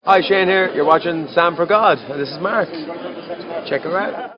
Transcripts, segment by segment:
Hi, Shane here. You're watching Sam for God, and this is Mark. Check her out.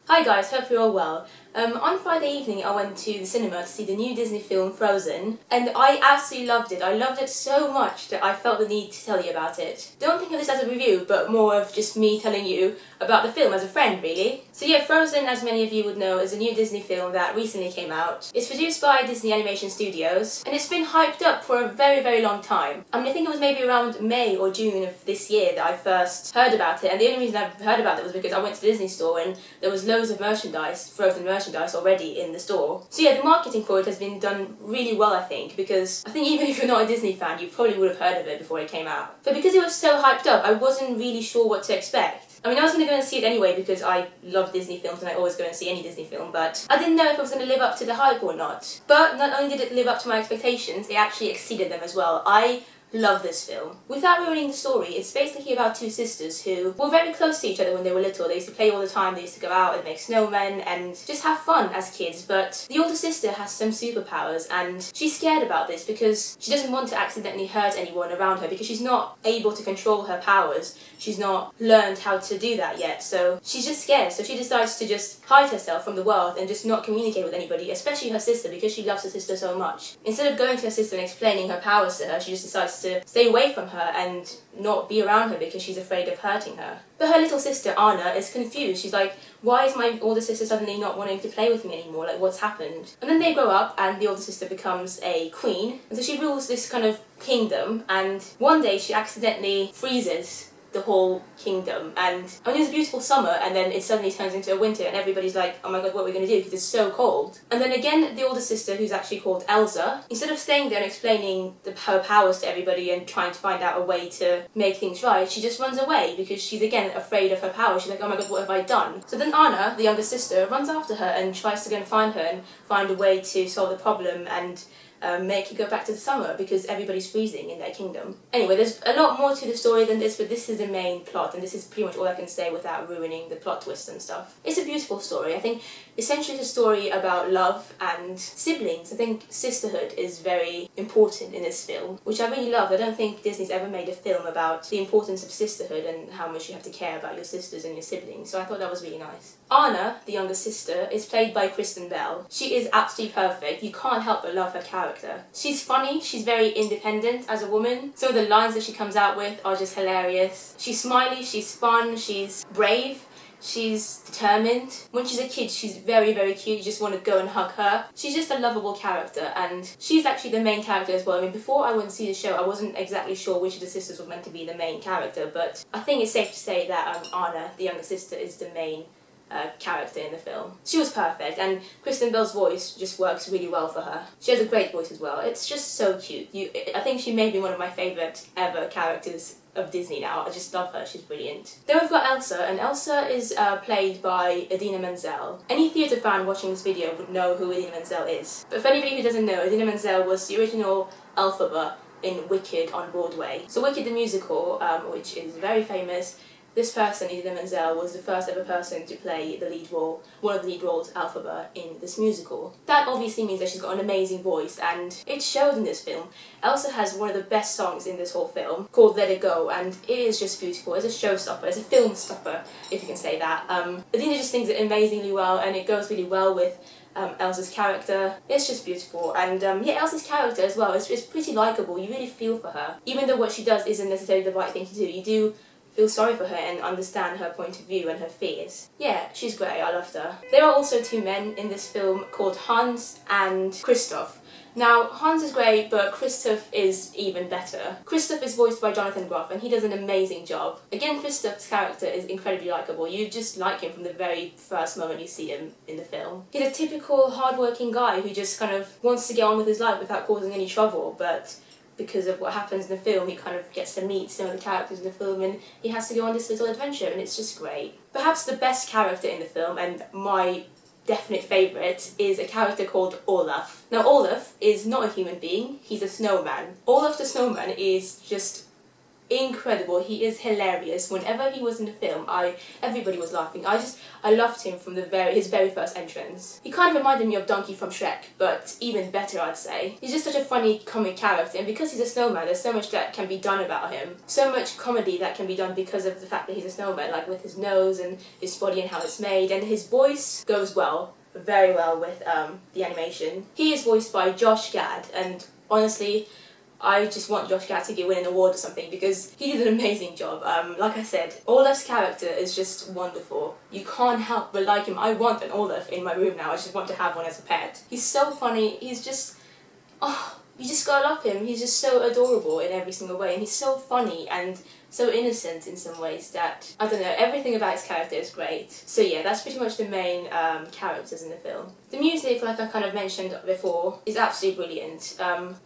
Hi guys, hope you're all well. On Friday evening I went to the cinema to see the new Disney film Frozen, and I absolutely loved it. I loved it so much that I felt the need to tell you about it. Don't think of this as a review, but more of just me telling you about the film as a friend, really. So yeah, Frozen, as many of you would know, is a new Disney film that recently came out. It's produced by Disney Animation Studios, and it's been hyped up for a very, very long time. I mean, I think it was maybe around May or June of this year that I first heard about it, and the only reason I heard about it was because I went to the Disney store and there was loads of merchandise, Frozen merchandise already in the store. So yeah, the marketing for it has been done really well, I think, because I think even if you're not a Disney fan, you probably would have heard of it before it came out. But because it was so hyped up, I wasn't really sure what to expect. I mean, I was going to go and see it anyway because I love Disney films and I always go and see any Disney film, but I didn't know if it was going to live up to the hype or not. But not only did it live up to my expectations, it actually exceeded them as well. I love this film. Without ruining the story, it's basically about two sisters who were very close to each other when they were little. They used to play all the time, they used to go out and make snowmen and just have fun as kids, but the older sister has some superpowers and she's scared about this because she doesn't want to accidentally hurt anyone around her because she's not able to control her powers. She's not learned how to do that yet, so she's just scared. So she decides to just hide herself from the world and just not communicate with anybody, especially her sister, because she loves her sister so much. Instead of going to her sister and explaining her powers to her, she just decides to stay away from her and not be around her because she's afraid of hurting her. But her little sister, Anna, is confused. She's like, why is my older sister suddenly not wanting to play with me anymore? Like, what's happened? And then they grow up and the older sister becomes a queen. And so she rules this kind of kingdom, and one day she accidentally freezes the whole kingdom, and I mean, it's a beautiful summer, and then it suddenly turns into a winter, and everybody's like, oh my god, what are we going to do, because it's so cold. And then again, the older sister, who's actually called Elsa, instead of staying there and explaining her powers to everybody and trying to find out a way to make things right, she just runs away because she's again afraid of her powers. She's like, oh my god, what have I done? So then Anna, the younger sister, runs after her and tries to go and find her and find a way to solve the problem and make it go back to the summer because everybody's freezing in their kingdom. Anyway, there's a lot more to the story than this, but this is the main plot, and this is pretty much all I can say without ruining the plot twists and stuff. It's a beautiful story. I think essentially it's a story about love and siblings. I think sisterhood is very important in this film, which I really love. I don't think Disney's ever made a film about the importance of sisterhood and how much you have to care about your sisters and your siblings, so I thought that was really nice. Anna, the younger sister, is played by Kristen Bell. She is absolutely perfect. You can't help but love her character. She's funny, she's very independent as a woman. Some of the lines that she comes out with are just hilarious. She's smiley, she's fun, she's brave, she's determined. When she's a kid, she's very, very cute. You just want to go and hug her. She's just a lovable character, and she's actually the main character as well. I mean, before I went to see the show, I wasn't exactly sure which of the sisters was meant to be the main character, but I think it's safe to say that Anna, the younger sister, is the main character in the film. She was perfect, and Kristen Bell's voice just works really well for her. She has a great voice as well. It's just so cute. I think she may be one of my favourite ever characters of Disney now. I just love her, she's brilliant. Then we've got Elsa, and Elsa is played by Idina Menzel. Any theatre fan watching this video would know who Idina Menzel is. But for anybody who doesn't know, Idina Menzel was the original Elphaba in Wicked on Broadway. So Wicked the musical, which is very famous, this person, Idina Menzel, was the first ever person to play the lead role, one of the lead roles, Elphaba, in this musical. That obviously means that she's got an amazing voice, and it shows in this film. Elsa has one of the best songs in this whole film, called Let It Go, and it is just beautiful. It's a showstopper, it's a film stopper, if you can say that. Idina just sings it amazingly well, and it goes really well with Elsa's character. It's just beautiful, and yeah, Elsa's character as well is pretty likeable. You really feel for her. Even though what she does isn't necessarily the right thing to do, you do feel sorry for her and understand her point of view and her fears. Yeah, she's great, I loved her. There are also two men in this film called Hans and Christoph. Now, Hans is great, but Christoph is even better. Christoph is voiced by Jonathan Groff, and he does an amazing job. Again, Christoph's character is incredibly likeable. You just like him from the very first moment you see him in the film. He's a typical hard-working guy who just kind of wants to get on with his life without causing any trouble, but because of what happens in the film, he kind of gets to meet some of the characters in the film, and he has to go on this little adventure, and it's just great. Perhaps the best character in the film, and my definite favourite, is a character called Olaf. Now, Olaf is not a human being, he's a snowman. Olaf the snowman is just incredible. He is hilarious. Whenever he was in the film, everybody was laughing. I loved him from his very first entrance. He kind of reminded me of Donkey from Shrek, but even better, I'd say. He's just such a funny comic character, and because he's a snowman, there's so much that can be done about him. So much comedy that can be done because of the fact that he's a snowman, like with his nose and his body and how it's made, and his voice goes very well with the animation. He is voiced by Josh Gad, and honestly, I just want Josh Gad to win an award or something because he did an amazing job. Like I said, Olaf's character is just wonderful. You can't help but like him. I want an Olaf in my room now. I just want to have one as a pet. He's so funny. He's just... oh, you just gotta love him. He's just so adorable in every single way, and he's so funny and so innocent in some ways that, I don't know, everything about his character is great. So yeah, that's pretty much the main characters in the film. The music, like I kind of mentioned before, is absolutely brilliant.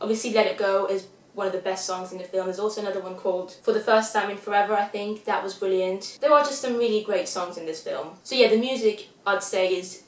Obviously Let It Go is one of the best songs in the film. There's also another one called For the First Time in Forever, I think. That was brilliant. There are just some really great songs in this film. So yeah, the music, I'd say, is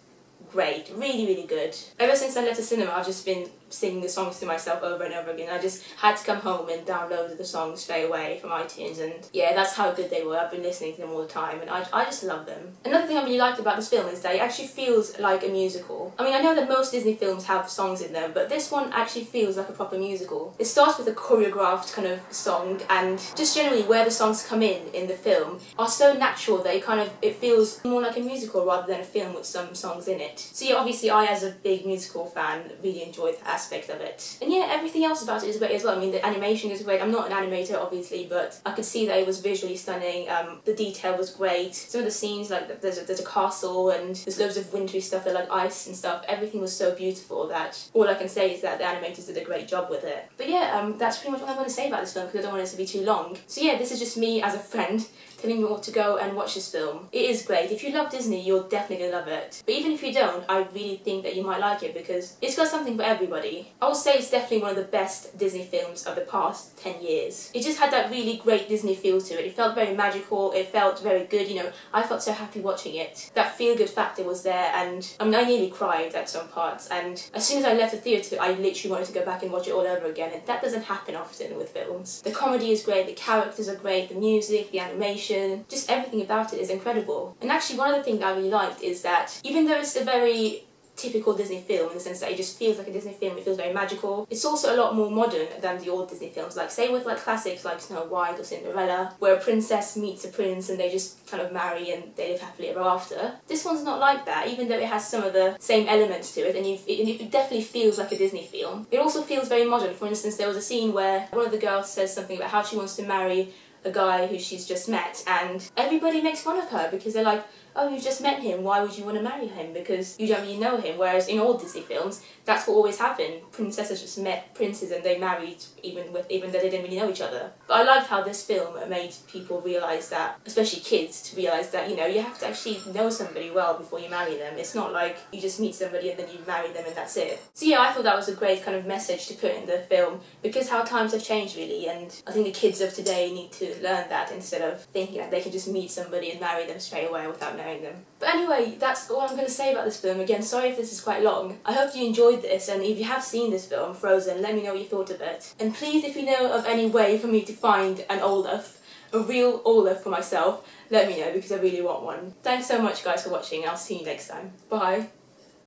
great. Really, really good. Ever since I left the cinema, I've just been singing the songs to myself over and over again. I just had to come home and download the songs straight away from iTunes, and yeah, that's how good they were. I've been listening to them all the time, and I just love them. Another thing I really liked about this film is that it actually feels like a musical. I mean, I know that most Disney films have songs in them, but this one actually feels like a proper musical. It starts with a choreographed kind of song, and just generally where the songs come in the film are so natural that it feels more like a musical rather than a film with some songs in it. So yeah, obviously I, as a big musical fan, really enjoyed that aspect of it. And yeah, everything else about it is great as well. I mean, the animation is great. I'm not an animator, obviously, but I could see that it was visually stunning. The detail was great. Some of the scenes, like there's a castle and there's loads of wintry stuff, that like ice and stuff. Everything was so beautiful that all I can say is that the animators did a great job with it. But yeah, that's pretty much all I'm going to say about this film because I don't want it to be too long. So yeah, this is just me as a friend telling you all to go and watch this film. It is great. If you love Disney, you're definitely gonna love it. But even if you don't, I really think that you might like it because it's got something for everybody. I would say it's definitely one of the best Disney films of the past 10 years. It just had that really great Disney feel to it. It felt very magical, it felt very good, you know, I felt so happy watching it. That feel-good factor was there, and I mean, I nearly cried at some parts, and as soon as I left the theatre, I literally wanted to go back and watch it all over again, and that doesn't happen often with films. The comedy is great, the characters are great, the music, the animation, just everything about it is incredible. And actually one other thing that I really liked is that even though it's a very typical Disney film in the sense that it just feels like a Disney film, it feels very magical, it's also a lot more modern than the old Disney films, like say with like classics like Snow White or Cinderella, where a princess meets a prince and they just kind of marry and they live happily ever after. This one's not like that, even though it has some of the same elements to it, and it definitely feels like a Disney film. It also feels very modern. For instance, there was a scene where one of the girls says something about how she wants to marry a guy who she's just met, and everybody makes fun of her because they're like, oh, you just met him, why would you want to marry him? Because you don't really know him. Whereas in old Disney films, that's what always happened. Princesses just met princes and they married even though they didn't really know each other. But I liked how this film made people realise that, especially kids, to realise that, you know, you have to actually know somebody well before you marry them. It's not like you just meet somebody and then you marry them and that's it. So yeah, I thought that was a great kind of message to put in the film, because how times have changed really, and I think the kids of today need to learn that instead of thinking that they can just meet somebody and marry them straight away without knowing them. But anyway, that's all I'm going to say about this film. Again, sorry if this is quite long. I hope you enjoyed this, and if you have seen this film, Frozen, let me know what you thought of it. And please, if you know of any way for me to find an Olaf, a real Olaf for myself, let me know because I really want one. Thanks so much guys for watching, and I'll see you next time. Bye!